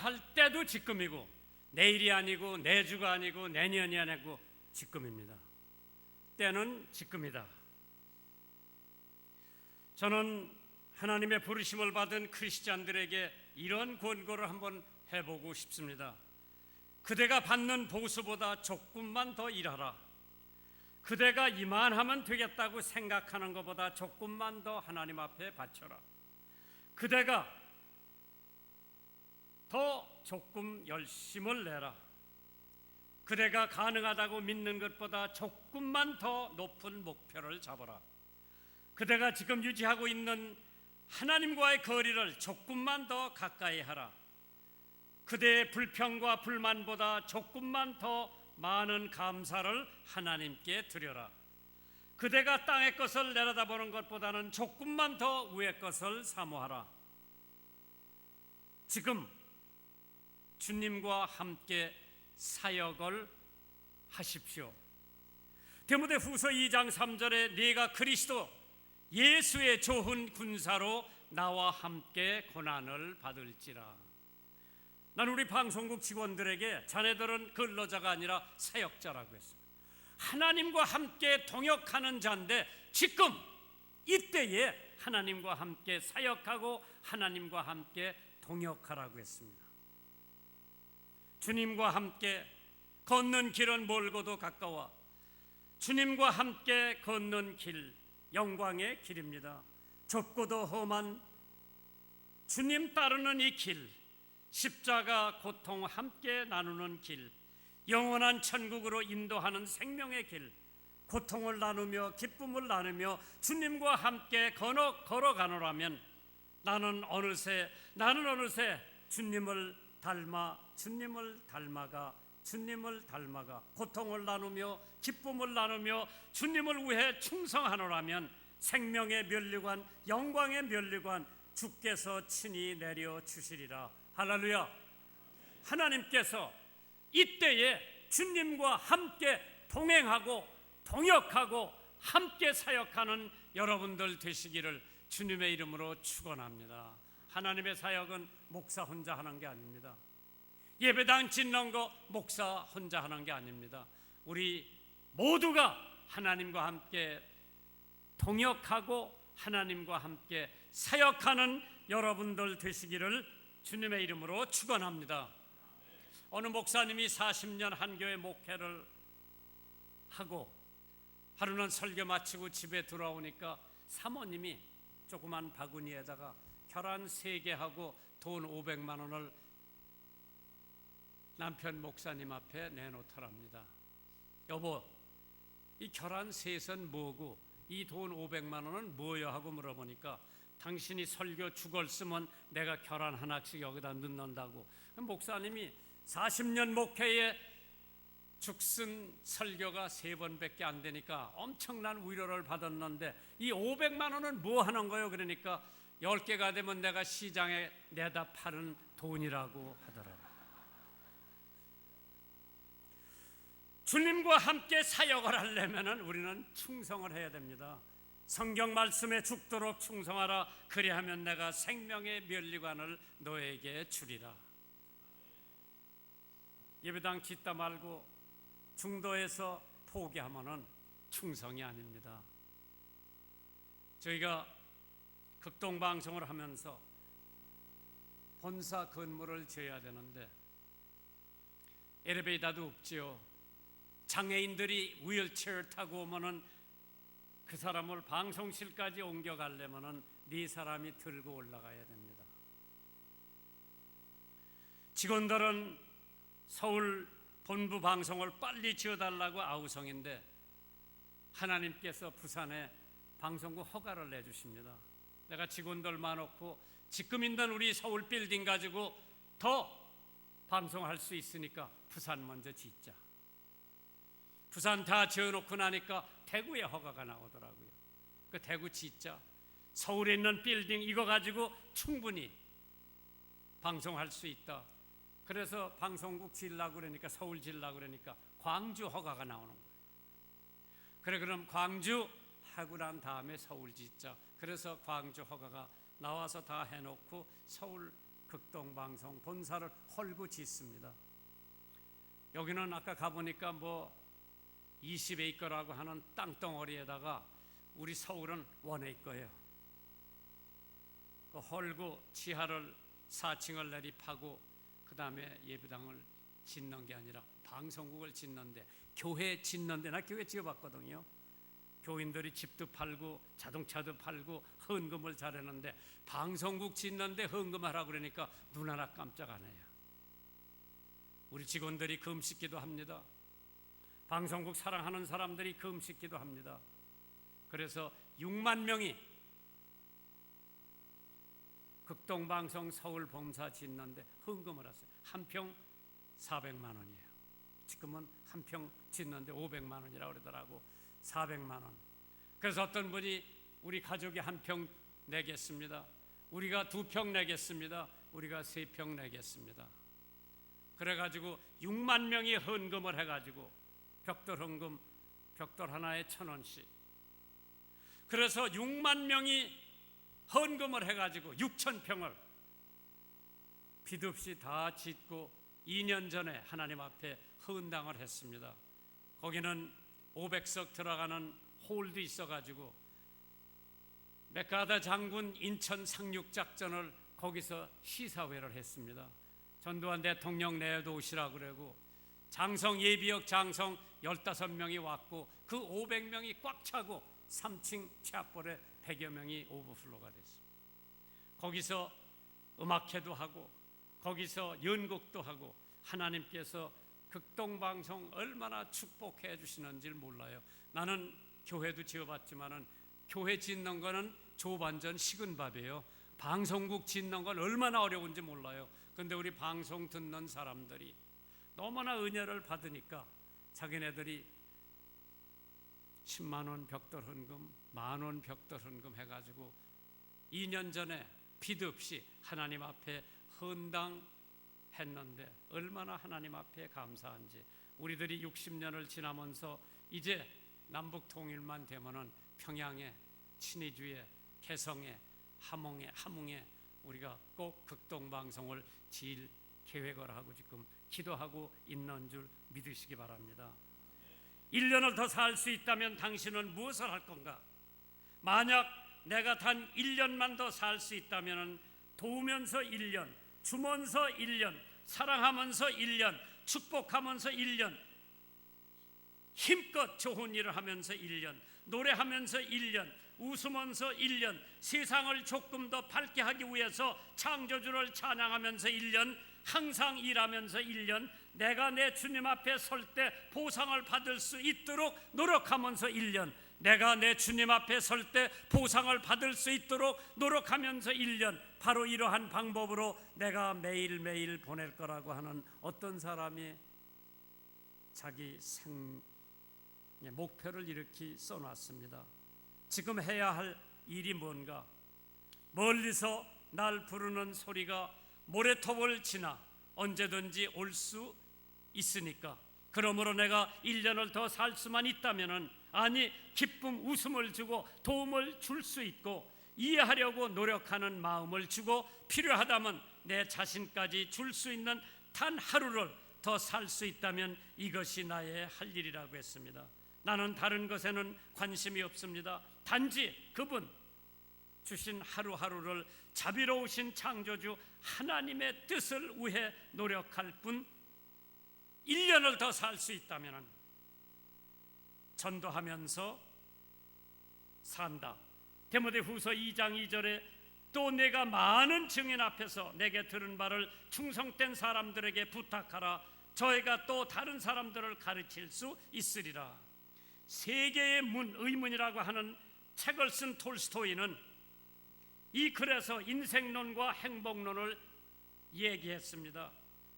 할 때도 지금이고 내일이 아니고 내주가 아니고 내년이 아니고 지금입니다. 때는 지금이다. 저는 하나님의 부르심을 받은 크리스찬들에게 이런 권고를 한번 해보고 싶습니다. 그대가 받는 보수보다 조금만 더 일하라. 그대가 이만하면 되겠다고 생각하는 것보다 조금만 더 하나님 앞에 바쳐라. 그대가 더 조금 열심을 내라. 그대가 가능하다고 믿는 것보다 조금만 더 높은 목표를 잡아라. 그대가 지금 유지하고 있는 하나님과의 거리를 조금만 더 가까이 하라. 그대의 불평과 불만보다 조금만 더 많은 감사를 하나님께 드려라. 그대가 땅의 것을 내려다보는 것보다는 조금만 더 위의 것을 사모하라. 지금 주님과 함께 사역을 하십시오. 디모데후서 2장 3절에 네가 그리스도 예수의 좋은 군사로 나와 함께 고난을 받을지라. 난 우리 방송국 직원들에게 자네들은 근로자가 아니라 사역자라고 했습니다. 하나님과 함께 동역하는 자인데 지금 이때에 하나님과 함께 사역하고 하나님과 함께 동역하라고 했습니다. 주님과 함께 걷는 길은 멀고도 가까워 주님과 함께 걷는 길, 영광의 길입니다. 좁고도 험한 주님 따르는 이 길, 십자가 고통 함께 나누는 길, 영원한 천국으로 인도하는 생명의 길, 고통을 나누며 기쁨을 나누며 주님과 함께 걸어가노라면 나는 어느새 주님을 닮아가 고통을 나누며 기쁨을 나누며 주님을 위해 충성하노라면 생명의 면류관, 영광의 면류관 주께서 친히 내려주시리라. 할렐루야. 하나님께서 이때에 주님과 함께 동행하고 동역하고 함께 사역하는 여러분들 되시기를 주님의 이름으로 축원합니다. 하나님의 사역은 목사 혼자 하는 게 아닙니다. 예배당 짓는 거 목사 혼자 하는 게 아닙니다. 우리 모두가 하나님과 함께 동역하고 하나님과 함께 사역하는 여러분들 되시기를 주님의 이름으로 축원합니다. 어느 목사님이 40년 한 교회 목회를 하고 하루는 설교 마치고 집에 돌아오니까 사모님이 조그만 바구니에다가 계란 3개 하고 돈 500만 원을 남편 목사님 앞에 내놓더랍니다. 여보, 이 계란 3선 뭐고 이 돈 500만 원은 뭐여 하고 물어보니까 당신이 설교 죽을 쓰면 내가 계란 하나씩 여기다 넣는다고. 목사님이 40년 목회에 죽순 설교가 3번밖에 안 되니까 엄청난 위로를 받았는데 이 500만 원은 뭐 하는 거예요? 그러니까 10개가 되면 내가 시장에 내다 파는 돈이라고 하더라고요. 주님과 함께 사역을 하려면 우리는 충성을 해야 됩니다. 성경 말씀에 죽도록 충성하라. 그리하면 내가 생명의 면류관을 너에게 주리라. 예배당 짓다 말고 중도에서 포기하면은 충성이 아닙니다. 저희가 극동방송을 하면서 본사 건물을 지어야 되는데 엘리베이터도 없지요. 장애인들이 휠체어 타고 오면은 그 사람을 방송실까지 옮겨가려면은 4사람이 들고 올라가야 됩니다. 직원들은 서울 본부 방송을 빨리 지어달라고 아우성인데 하나님께서 부산에 방송국 허가를 내주십니다. 내가 직원들 많고 지금 있는 우리 서울 빌딩 가지고 더 방송할 수 있으니까 부산 먼저 짓자. 부산 다 지어놓고 나니까 대구에 허가가 나오더라고요. 그 대구 짓자. 서울에 있는 빌딩 이거 가지고 충분히 방송할 수 있다. 그래서 방송국 지으려고 그러니까 서울 지으려고 그러니까 광주 허가가 나오는 거예요. 그래 그럼 광주 하고 난 다음에 서울 짓자. 그래서 광주 허가가 나와서 다 해놓고 서울 극동방송 본사를 헐고 짓습니다. 여기는 아까 가보니까 20에이커라고 하는 땅덩어리에다가 우리 서울은 원에이커예요. 그 헐고 지하를 4층을 내리파고 그 다음에 예배당을 짓는 게 아니라 방송국을 짓는데, 교회 짓는데, 나 교회 지어봤거든요. 교인들이 집도 팔고 자동차도 팔고 헌금을 잘했는데 방송국 짓는데 헌금하라고 그러니까 눈 하나 깜짝 안 해요. 우리 직원들이 금식기도 합니다. 방송국 사랑하는 사람들이 금식기도 합니다. 그래서 6만 명이 극동방송 서울 본사 짓는데 헌금을 했어요. 한 평 400만 원이에요. 지금은 한 평 짓는데 500만 원이라고 그러더라고. 400만 원. 그래서 어떤 분이 우리 가족이 한 평 내겠습니다. 우리가 2평 내겠습니다. 우리가 3평 내겠습니다. 그래가지고 6만 명이 헌금을 해가지고 벽돌 헌금, 벽돌 하나에 1,000원씩. 그래서 6만 명이 헌금을 해가지고 6,000평을 빚 없이 다 짓고 2년 전에 하나님 앞에 헌당을 했습니다. 거기는 500석 들어가는 홀도 있어가지고 맥가다 장군 인천 상륙작전을 거기서 시사회를 했습니다. 전두환 대통령 내에도 오시라고 그러고 장성 예비역 장성 15명이 왔고 그 500명이 꽉 차고 3층 체압볼에 100여 명이 오버플로가 됐습니다. 거기서 음악회도 하고 거기서 연극도 하고 하나님께서 극동방송 얼마나 축복해 주시는지 몰라요. 나는 교회도 지어봤지만은 교회 짓는 거는 조반전 식은 밥이에요. 방송국 짓는 건 얼마나 어려운지 몰라요. 그런데 우리 방송 듣는 사람들이 너무나 은혜를 받으니까 자기네들이 10만 원 벽돌 헌금, 10,000원 벽돌 헌금 해가지고 2년 전에 빚 없이 하나님 앞에 헌당했는데 얼마나 하나님 앞에 감사한지. 우리들이 60년을 지나면서 이제 남북 통일만 되면은 평양에, 친위주에, 개성에, 함흥에 우리가 꼭 극동방송을 지을 계획을 하고 지금 기도하고 있는 줄 믿으시기 바랍니다. 1년을 더 살 수 있다면 당신은 무엇을 할 건가? 만약 내가 단 1년만 더 살 수 있다면 도우면서 1년, 주면서 1년, 사랑하면서 1년, 축복하면서 1년, 힘껏 좋은 일을 하면서 1년, 노래하면서 1년, 웃으면서 1년, 세상을 조금 더 밝게 하기 위해서 창조주를 찬양하면서 1년, 항상 일하면서 1년, 내가 내 주님 앞에 설 때 보상을 받을 수 있도록 노력하면서 1년, 내가 내 주님 앞에 설 때 보상을 받을 수 있도록 노력하면서 1년, 바로 이러한 방법으로 내가 매일매일 보낼 거라고 하는 어떤 사람이 자기 목표를 이렇게 써놨습니다. 지금 해야 할 일이 뭔가? 멀리서 날 부르는 소리가 모래톱을 지나 언제든지 올 수 있으니까, 그러므로 내가 1년을 더 살 수만 있다면, 아니 기쁨 웃음을 주고 도움을 줄 수 있고 이해하려고 노력하는 마음을 주고 필요하다면 내 자신까지 줄 수 있는 단 하루를 더 살 수 있다면 이것이 나의 할 일이라고 했습니다. 나는 다른 것에는 관심이 없습니다. 단지 그분 주신 하루하루를 자비로우신 창조주 하나님의 뜻을 위해 노력할 뿐, 1년을 더 살 수 있다면 전도하면서 산다. 디모데후서 2장 2절에 또 내가 많은 증인 앞에서 내게 들은 바를 충성된 사람들에게 부탁하라. 저희가 또 다른 사람들을 가르칠 수 있으리라. 세계의 문, 의문이라고 하는 책을 쓴 톨스토이는 이 글에서 인생론과 행복론을 얘기했습니다.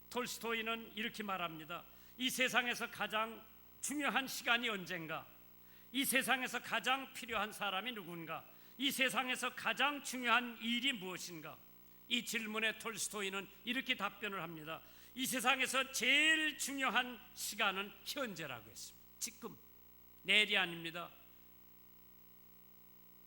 톨스토이는 이렇게 말합니다. 이 세상에서 가장 중요한 시간이 언젠가? 이 세상에서 가장 필요한 사람이 누군가? 이 세상에서 가장 중요한 일이 무엇인가? 이 질문에 톨스토이는 이렇게 답변을 합니다. 이 세상에서 제일 중요한 시간은 현재라고 했습니다. 지금, 내일이 아닙니다.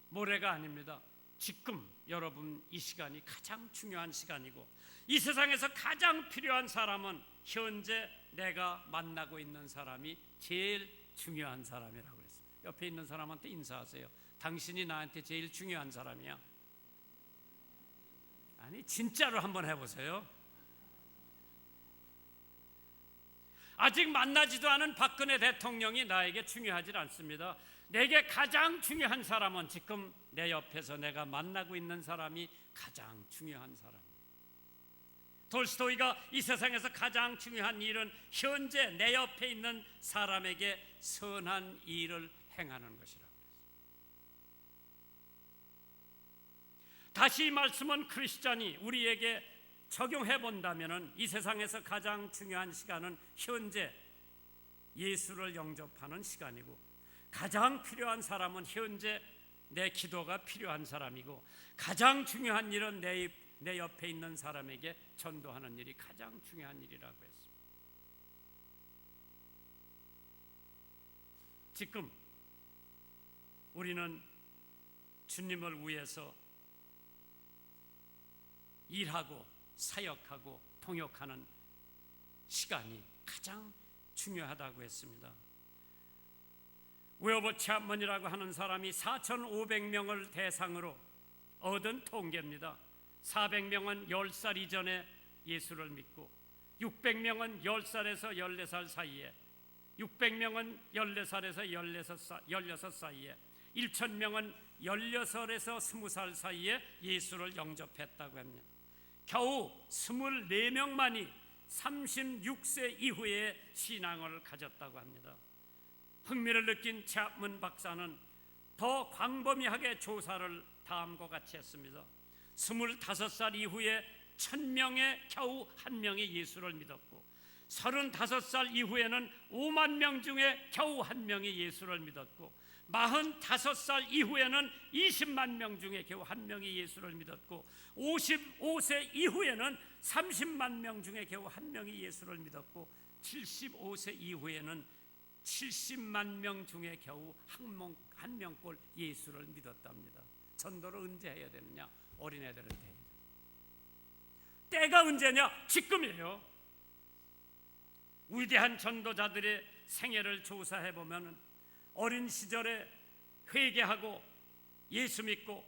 모레가 아닙니다. 지금 여러분 이 시간이 가장 중요한 시간이고, 이 세상에서 가장 필요한 사람은 현재 내가 만나고 있는 사람이 제일 중요한 사람이라고 했어요. 옆에 있는 사람한테 인사하세요. 당신이 나한테 제일 중요한 사람이야. 아니, 진짜로 한번 해보세요. 아직 만나지도 않은 박근혜 대통령이 나에게 중요하지 않습니다. 내게 가장 중요한 사람은 지금 내 옆에서 내가 만나고 있는 사람이 가장 중요한 사람입니다. 톨스토이가 이 세상에서 가장 중요한 일은 현재 내 옆에 있는 사람에게 선한 일을 행하는 것이라고 했습니다. 다시 이 말씀은 크리스찬이 우리에게 적용해 본다면 이 세상에서 가장 중요한 시간은 현재 예수를 영접하는 시간이고, 가장 필요한 사람은 현재 내 기도가 필요한 사람이고, 가장 중요한 일은 내 옆에 있는 사람에게 전도하는 일이 가장 중요한 일이라고 했습니다. 지금 우리는 주님을 위해서 일하고 사역하고 통역하는 시간이 가장 중요하다고 했습니다. 웨어버 챕먼이라고 하는 사람이 4,500명을 대상으로 얻은 통계입니다. 400명은 10살 이전에 예수를 믿고, 600명은 10살에서 14살 사이에, 600명은 14살에서 16살 사이에, 1,000명은 16에서 20살 사이에 예수를 영접했다고 합니다. 겨우 24명만이 36세 이후에 신앙을 가졌다고 합니다. 흥미를 느낀 챕먼 박사는 더 광범위하게 조사를 다음과 같이 했습니다. 25살 이후에 1,000명에 겨우 1명이 예수를 믿었고, 35살 이후에는 5만 명 중에 겨우 1명이 예수를 믿었고, 45살 이후에는 20만 명 중에 겨우 1명이 예수를 믿었고, 55세 이후에는 30만 명 중에 겨우 1명이 예수를 믿었고, 75세 이후에는 70만 명 중에 겨우 한 명꼴 예수를 믿었답니다. 전도를 언제 해야 되느냐? 어린애들한테 해야 돼요. 때가 언제냐? 지금이에요. 위대한 전도자들의 생애를 조사해 보면 어린 시절에 회개하고 예수 믿고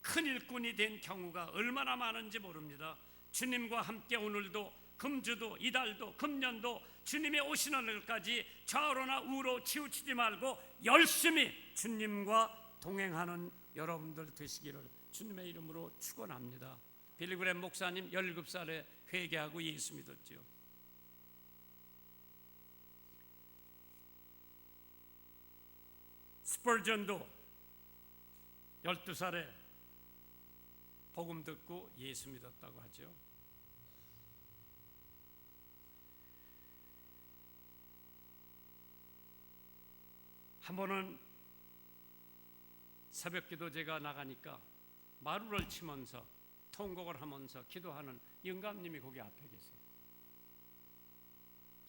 큰 일꾼이 된 경우가 얼마나 많은지 모릅니다. 주님과 함께 오늘도, 금주도, 이달도, 금년도 주님이 오시는 날까지 좌우로나 우로 치우치지 말고 열심히 주님과 동행하는 여러분들 되시기를 주님의 이름으로 축원합니다. 빌리그램 목사님 17살에 회개하고 예수 믿었죠. 스펄전도 12살에 복음 듣고 예수 믿었다고 하죠. 한 번은 새벽기도 제가 나가니까 마루를 치면서 통곡을 하면서 기도하는 영감님이 거기 앞에 계세요.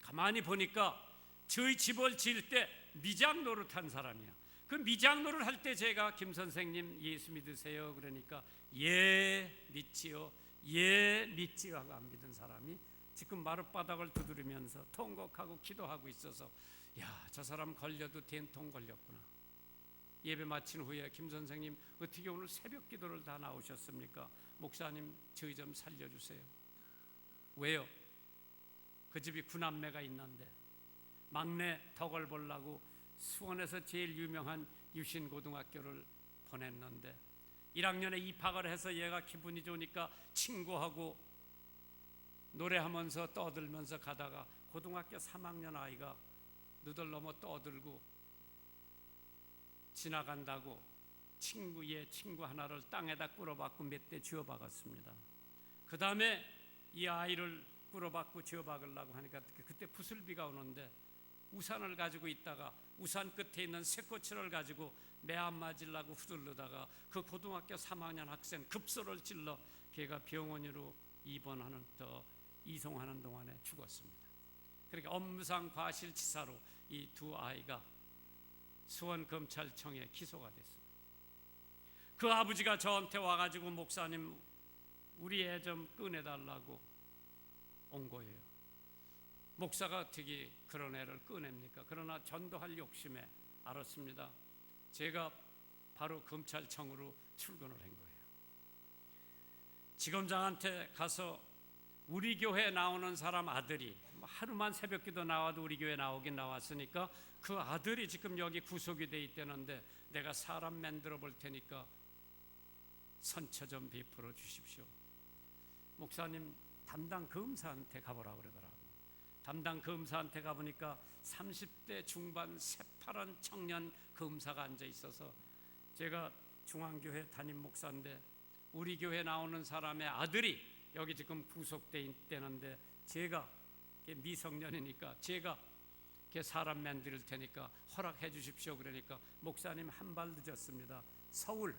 가만히 보니까 저희 집을 지을 때 미장 노릇한 사람이야. 그 미장 노릇 할 때 제가 김 선생님 예수 믿으세요 그러니까 예 믿지요, 예 믿지요 하고 안 믿은 사람이 지금 마룻바닥을 두드리면서 통곡하고 기도하고 있어서, 야, 저 사람 걸려도 된통 걸렸구나. 예배 마친 후에 김 선생님 어떻게 오늘 새벽 기도를 다 나오셨습니까? 목사님 저희 좀 살려주세요. 왜요? 그 집이 구남매가 있는데 막내 덕을 보려고 수원에서 제일 유명한 유신고등학교를 보냈는데 1학년에 입학을 해서 얘가 기분이 좋으니까 친구하고 노래하면서 떠들면서 가다가 고등학교 3학년 아이가 너들 넘어 떠들고 지나간다고 친구의 친구 하나를 땅에다 꿇어박고 몇 대 쥐어박았습니다. 그 다음에 이 아이를 꿇어박고 쥐어박으려고 하니까 그때 부슬비가 오는데 우산을 가지고 있다가 우산 끝에 있는 쇠꼬치를 가지고 매 안 맞으려고 후들르다가 그 고등학교 3학년 학생 급소를 찔러 걔가 병원으로 이송하는 동안에 죽었습니다. 그러니까 업무상 과실치사로 이 두 아이가 수원검찰청에 기소가 됐습니다. 그 아버지가 저한테 와가지고 목사님 우리 애 좀 꺼내달라고 온 거예요. 목사가 어떻게 그런 애를 꺼냅니까? 그러나 전도할 욕심에 알았습니다. 제가 바로 검찰청으로 출근을 한 거예요. 지검장한테 가서 우리 교회 나오는 사람 아들이 하루만 새벽기도 나와도 우리 교회 나오긴 나왔으니까 그 아들이 지금 여기 구속이 돼 있다는데 내가 사람 만들어 볼 테니까 선처 좀 베풀어 주십시오. 목사님 담당 검사한테 가보라고 그러더라고요. 담당 검사한테 가보니까 30대 중반 새파란 청년 검사가 앉아 있어서 제가 중앙교회 담임 목사인데 우리 교회 나오는 사람의 아들이 여기 지금 구속돼 있다는데 제가 미성년이니까 제가 사람 만들 테니까 허락해 주십시오. 그러니까 목사님 한 발 늦었습니다. 서울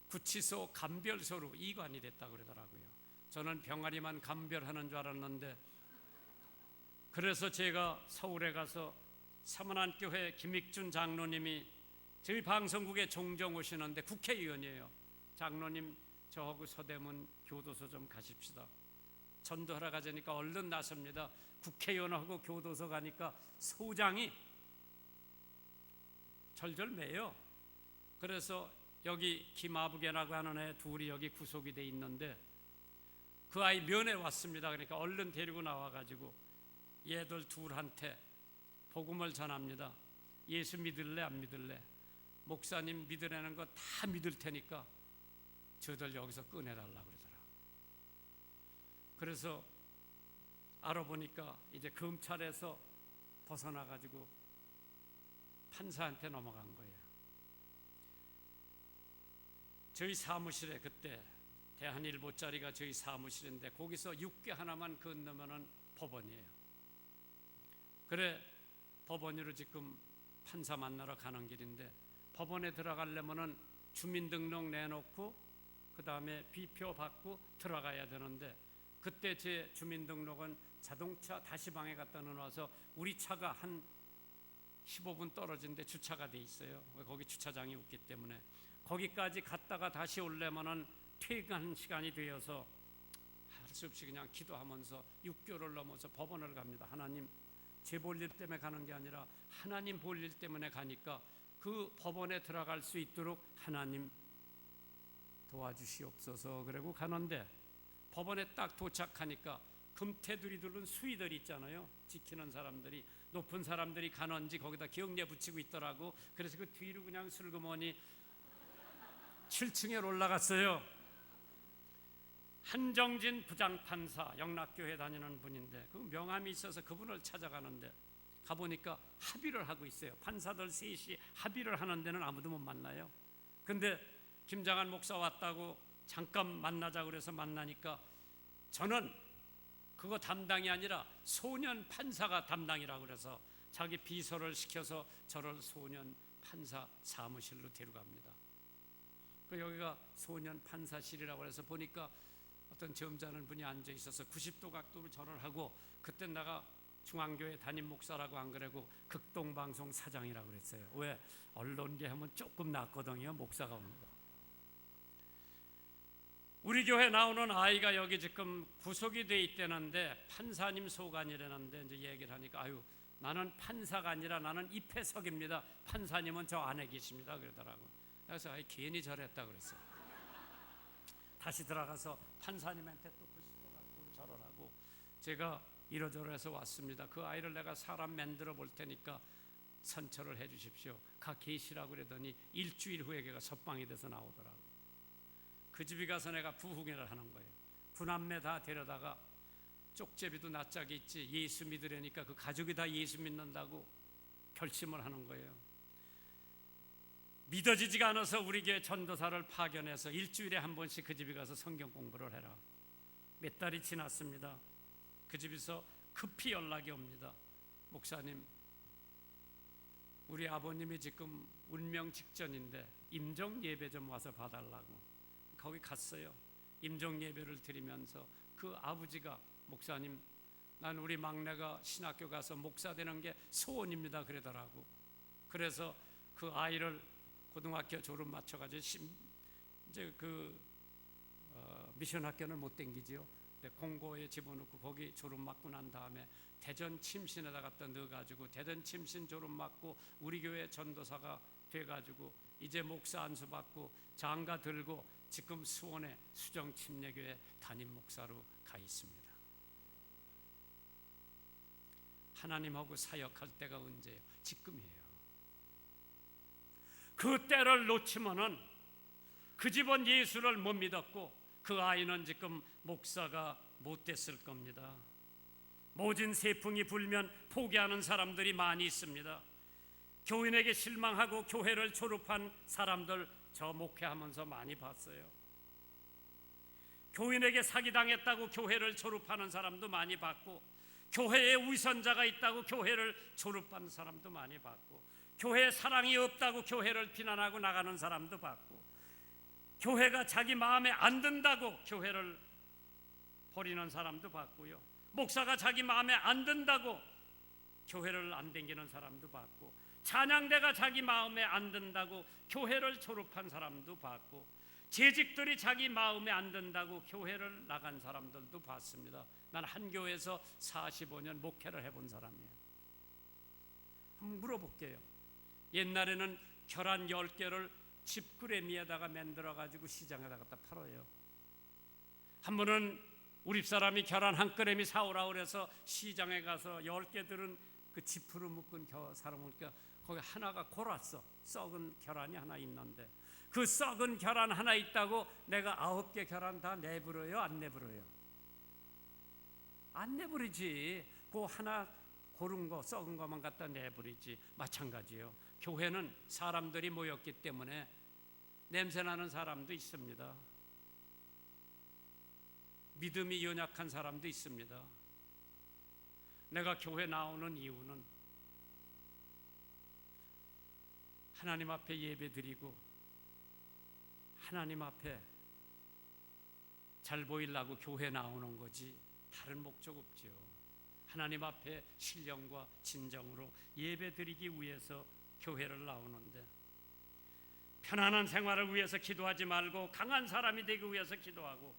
구치소 감별소로 이관이 됐다고 그러더라고요. 저는 병아리만 감별하는 줄 알았는데 그래서 제가 서울에 가서 사문안교회 김익준 장로님이 저희 방송국에 종종 오시는데 국회의원이에요. 장로님 저하고 서대문 교도소 좀 가십시다. 전도하러 가자니까 얼른 나섭니다. 국회의원하고 교도소 가니까 소장이 절절매요. 그래서 여기 김아부개라고 하는 애 둘이 여기 구속이 돼 있는데 그 아이 면회 왔습니다. 그러니까 얼른 데리고 나와가지고 얘들 둘한테 복음을 전합니다. 예수 믿을래 안 믿을래? 목사님 믿으라는 거 다 믿을 테니까 저들 여기서 꺼내달라고 그러더라고요. 그래서 알아보니까 이제 검찰에서 벗어나가지고 판사한테 넘어간 거예요. 저희 사무실에 그때 대한일보짜리가 저희 사무실인데 거기서 육개 하나만 건너면은 법원이에요. 그래 법원으로 지금 판사 만나러 가는 길인데 법원에 들어가려면은 주민등록 내놓고 그 다음에 비표 받고 들어가야 되는데 그때 제 주민등록은 자동차 다시방에 갖다 놓아서 우리 차가 한 15분 떨어진 데 주차가 돼 있어요. 거기 주차장이 없기 때문에 거기까지 갔다가 다시 오려면은 퇴근 시간이 되어서 할 수 없이 그냥 기도하면서 6개월을 넘어서 법원을 갑니다. 하나님 제 볼일 때문에 가는 게 아니라 하나님 볼일 때문에 가니까 그 법원에 들어갈 수 있도록 하나님 도와주시옵소서. 그러고 가는데 법원에 딱 도착하니까 금태두리들은 수위들이 있잖아요. 지키는 사람들이 높은 사람들이 가는지 거기다 기억례 붙이고 있더라고. 그래서 그 뒤로 그냥 슬그머니 7층에 올라갔어요. 한정진 부장판사 영락교회 다니는 분인데 그 명함이 있어서 그분을 찾아가는데 가보니까 합의를 하고 있어요. 판사들 셋이 합의를 하는 데는 아무도 못 만나요. 근데 김장한 목사 왔다고 잠깐 만나자 그래서 만나니까 저는 그거 담당이 아니라 소년 판사가 담당이라고 그래서 자기 비서를 시켜서 저를 소년 판사 사무실로 데려갑니다. 여기가 소년 판사실이라고 해서 보니까 어떤 점잖은 분이 앉아 있어서 90도 각도로 절을 하고 그때 내가 중앙교회 담임 목사라고 안 그러고 극동방송 사장이라고 그랬어요. 왜? 언론계 하면 조금 낫거든요. 목사가 오는 거. 우리 교회 나오는 아이가 여기 지금 구속이 돼 있다는데 판사님 소관이라는데 이제 얘기를 하니까 아유 나는 판사가 아니라 나는 입회석입니다. 판사님은 저 안에 계십니다. 그러더라고요. 그래서 아이 괜히 저랬다 그랬어요. 다시 들어가서 판사님한테 또 90도 각도로 절을 하고 제가 이러저러해서 왔습니다. 그 아이를 내가 사람 만들어 볼 테니까 선처를 해 주십시오. 가 계시라고 그러더니 일주일 후에 걔가 석방이 돼서 나오더라고요. 그 집에 가서 내가 부흥회를 하는 거예요. 구남매 다 데려다가 쪽제비도 낯짝이 있지 예수 믿으려니까 그 가족이 다 예수 믿는다고 결심을 하는 거예요. 믿어지지가 않아서 우리 교회 전도사를 파견해서 일주일에 한 번씩 그 집에 가서 성경 공부를 해라. 몇 달이 지났습니다. 그 집에서 급히 연락이 옵니다. 목사님 우리 아버님이 지금 운명 직전인데 임종 예배 좀 와서 봐달라고. 거기 갔어요. 임종 예배를 드리면서 그 아버지가 목사님 난 우리 막내가 신학교 가서 목사 되는 게 소원입니다 그러더라고. 그래서 그 아이를 고등학교 졸업 맞춰가지고 이제 그 미션 학교는 못 댕기지요. 공고에 집어넣고 거기 졸업 맞고 난 다음에 대전 침신에다 갖다 넣어가지고 대전 침신 졸업 맞고 우리 교회 전도사가 돼가지고 이제 목사 안수 받고 장가 들고 지금 수원의 수정침례교회 담임 목사로 가 있습니다. 하나님하고 사역할 때가 언제예요? 지금이에요. 그 때를 놓치면은 그 집은 예수를 못 믿었고 그 아이는 지금 목사가 못 됐을 겁니다. 모진 세풍이 불면 포기하는 사람들이 많이 있습니다. 교인에게 실망하고 교회를 졸업한 사람들 저 목회하면서 많이 봤어요. 교인에게 사기당했다고 교회를 졸업하는 사람도 많이 봤고, 교회에 위선자가 있다고 교회를 졸업한 사람도 많이 봤고, 교회에 사랑이 없다고 교회를 비난하고 나가는 사람도 봤고, 교회가 자기 마음에 안 든다고 교회를 버리는 사람도 봤고요, 목사가 자기 마음에 안 든다고 교회를 안 댕기는 사람도 봤고, 찬양대가 자기 마음에 안 든다고 교회를 졸업한 사람도 봤고, 재직들이 자기 마음에 안 든다고 교회를 나간 사람들도 봤습니다. 난 한 교회에서 45년 목회를 해본 사람이에요. 한번 물어볼게요. 옛날에는 계란 10개를 집구레미에다가 만들어가지고 시장에다 갖다 팔아요. 한 번은 우리 사람이 계란 한 그램이 사오라고 그래서 시장에 가서 10개 들은 그 지푸로 묶은 사람을 거기 하나가 골았어. 썩은 계란이 하나 있는데 그 썩은 계란 하나 있다고 내가 9개 계란 다 내버려요? 안 내버려요? 안 내버리지. 그 하나 고른 거 썩은 것만 갖다 내버리지. 마찬가지예요. 교회는 사람들이 모였기 때문에 냄새나는 사람도 있습니다. 믿음이 연약한 사람도 있습니다. 내가 교회 나오는 이유는 하나님 앞에 예배 드리고 하나님 앞에 잘 보이려고 교회 나오는 거지 다른 목적 없지요. 하나님 앞에 신령과 진정으로 예배 드리기 위해서 교회를 나오는데, 편안한 생활을 위해서 기도하지 말고 강한 사람이 되기 위해서 기도하고,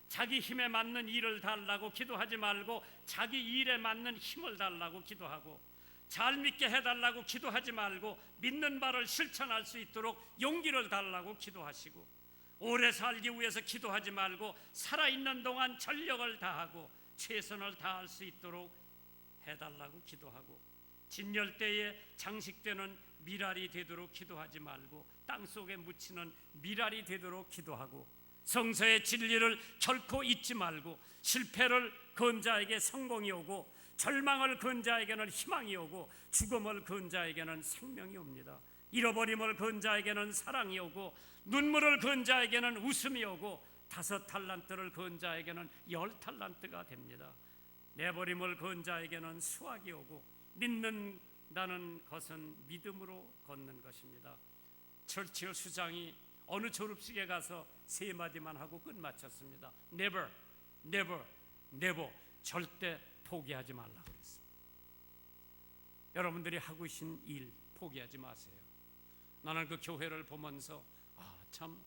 자기 힘에 맞는 일을 달라고 기도하지 말고 자기 일에 맞는 힘을 달라고 기도하고, 잘 믿게 해달라고 기도하지 말고 믿는 바를 실천할 수 있도록 용기를 달라고 기도하시고, 오래 살기 위해서 기도하지 말고 살아있는 동안 전력을 다하고 최선을 다할 수 있도록 해달라고 기도하고, 진열대에 장식되는 미랄이 되도록 기도하지 말고 땅속에 묻히는 미랄이 되도록 기도하고, 성서의 진리를 결코 잊지 말고, 실패를 건 자에게 성공이 오고 절망을 건 자에게는 희망이 오고 죽음을 건 자에게는 생명이 옵니다. 잃어버림을 건 자에게는 사랑이 오고 눈물을 건 자에게는 웃음이 오고 5달란트를 건 자에게는 10달란트가 됩니다. 내버림을 건 자에게는 수확이 오고, 믿는다는 것은 믿음으로 걷는 것입니다. 철치어 수장이 어느 졸업식에 가서 3마디만 하고 끝마쳤습니다. Never, never, never. 절대 포기하지 말라고 그랬습니다. 여러분들이 하고 계신 일 포기하지 마세요. 나는 그 교회를 보면서 참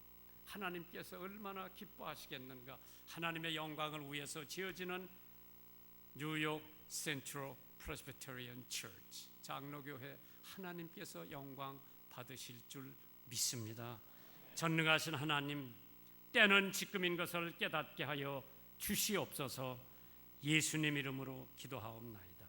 하나님께서 얼마나 기뻐하시겠는가. 하나님의 영광을 위해서 지어지는 뉴욕 센트럴 프레스비테리안 처치 장로교회, 하나님께서 영광 받으실 줄 믿습니다. 전능하신 하나님, 때는 지금인 것을 깨닫게 하여 주시옵소서. 예수님 이름으로 기도하옵나이다.